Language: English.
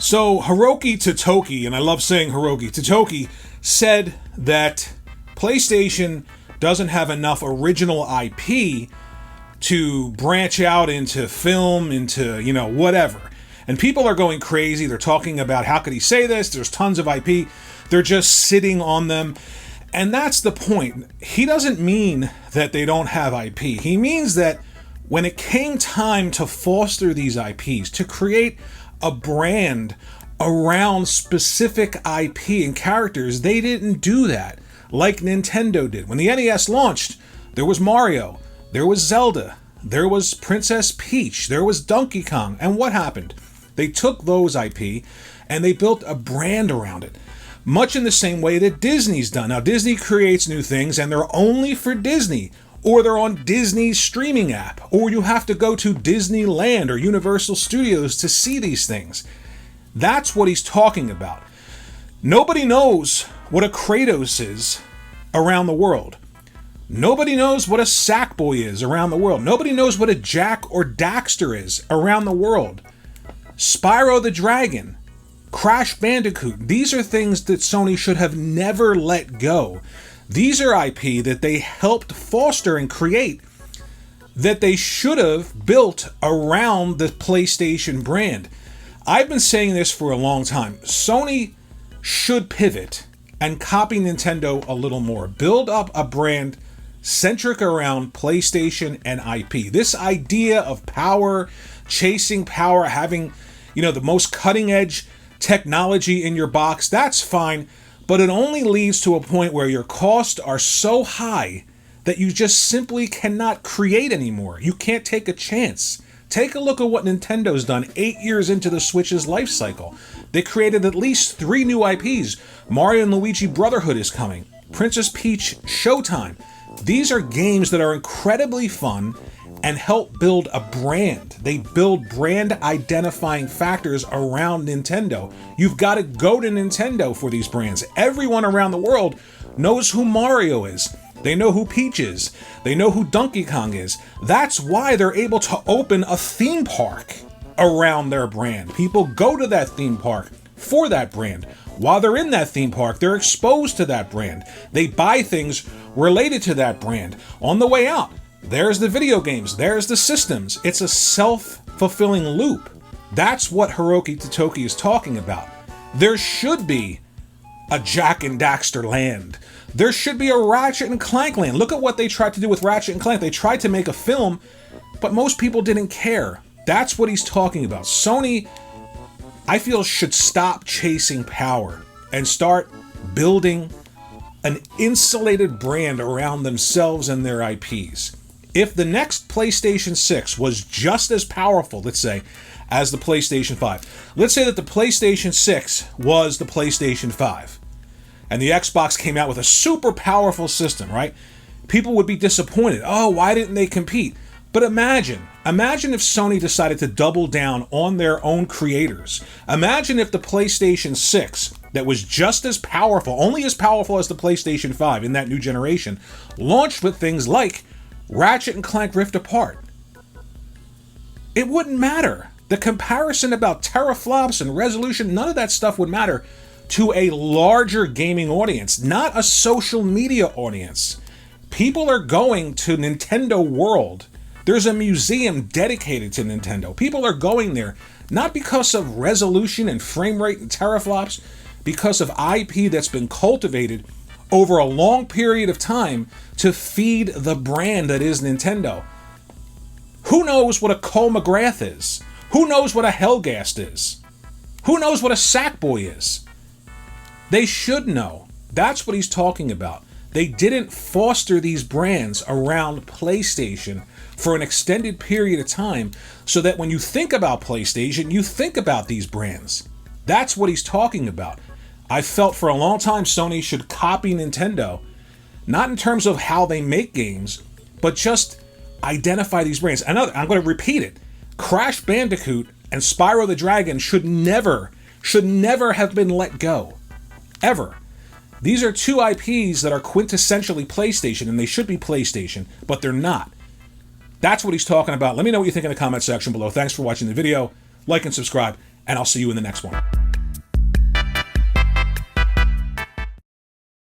So Hiroki Totoki, and I love saying Hiroki Totoki, said that PlayStation doesn't have enough original IP to branch out into film, into, whatever. And people are going crazy. They're talking about, how could he say this? There's tons of IP. They're just sitting on them. And that's the point. He doesn't mean that they don't have IP. He means that when it came time to foster these IPs, to create a brand around specific IP and characters, they didn't do that like Nintendo did. When the NES launched, there was Mario, there was Zelda, there was Princess Peach, there was Donkey Kong, and what happened? They took those IP and they built a brand around it, much in the same way that Disney's done. Now, Disney creates new things and they're only for Disney, or they're on Disney's streaming app, or you have to go to Disneyland or Universal Studios to see these things. That's what he's talking about. Nobody knows what a Kratos is around the world. Nobody knows what a Sackboy is around the world. Nobody knows what a Jack or Daxter is around the world. Spyro the Dragon, Crash Bandicoot, these are things that Sony should have never let go. These are IP that they helped foster and create that they should have built around the PlayStation brand. I've been saying this for a long time. Sony should pivot and copy Nintendo a little more. Build up a brand centric around PlayStation and IP. This idea of power, chasing power, having, the most cutting edge technology in your box, that's fine. But it only leads to a point where your costs are so high that you just simply cannot create anymore. You can't take a chance. Take a look at what Nintendo's done 8 years into the Switch's life cycle. They created at least 3 new IPs. Mario and Luigi Brotherhood is coming. Princess Peach Showtime. These are games that are incredibly fun and help build a brand. They build brand identifying factors around Nintendo. You've got to go to Nintendo for these brands. Everyone around the world knows who Mario is. They know who Peach is. They know who Donkey Kong is. That's why they're able to open a theme park around their brand. People go to that theme park for that brand. While they're in that theme park, they're exposed to that brand. They buy things related to that brand. On the way out, there's the video games, there's the systems. It's a self-fulfilling loop. That's what Hiroki Totoki is talking about. There should be a Jack and Daxter land. There should be a Ratchet and Clank land. Look at what they tried to do with Ratchet and Clank. They tried to make a film, but most people didn't care. That's what he's talking about. Sony, I feel, should stop chasing power and start building an insulated brand around themselves and their IPs. If the next PlayStation 6 was just as powerful, let's say, as the PlayStation 5, let's say that the PlayStation 6 was the PlayStation 5, and the Xbox came out with a super powerful system, right? People would be disappointed. Oh, why didn't they compete? But imagine if Sony decided to double down on their own creators. Imagine if the PlayStation 6, that was just as powerful, only as powerful as the PlayStation 5 in that new generation, launched with things like Ratchet and Clank Rift Apart. It wouldn't matter. The comparison about teraflops and resolution, none of that stuff would matter to a larger gaming audience, not a social media audience. People are going to Nintendo World. There's a museum dedicated to Nintendo. People are going there not because of resolution and frame rate and teraflops, because of IP that's been cultivated over a long period of time to feed the brand that is Nintendo. Who knows what a Cole McGrath is? Who knows what a Hellgast is? Who knows what a Sackboy is? They should know. That's what he's talking about. They didn't foster these brands around PlayStation for an extended period of time so that when you think about PlayStation, you think about these brands. That's what he's talking about. I felt for a long time Sony should copy Nintendo, not in terms of how they make games, but just identify these brands. I'm going to repeat it. Crash Bandicoot and Spyro the Dragon should never have been let go. Ever. These are 2 IPs that are quintessentially PlayStation, and they should be PlayStation, but they're not. That's what he's talking about. Let me know what you think in the comment section below. Thanks for watching the video. Like and subscribe, and I'll see you in the next one.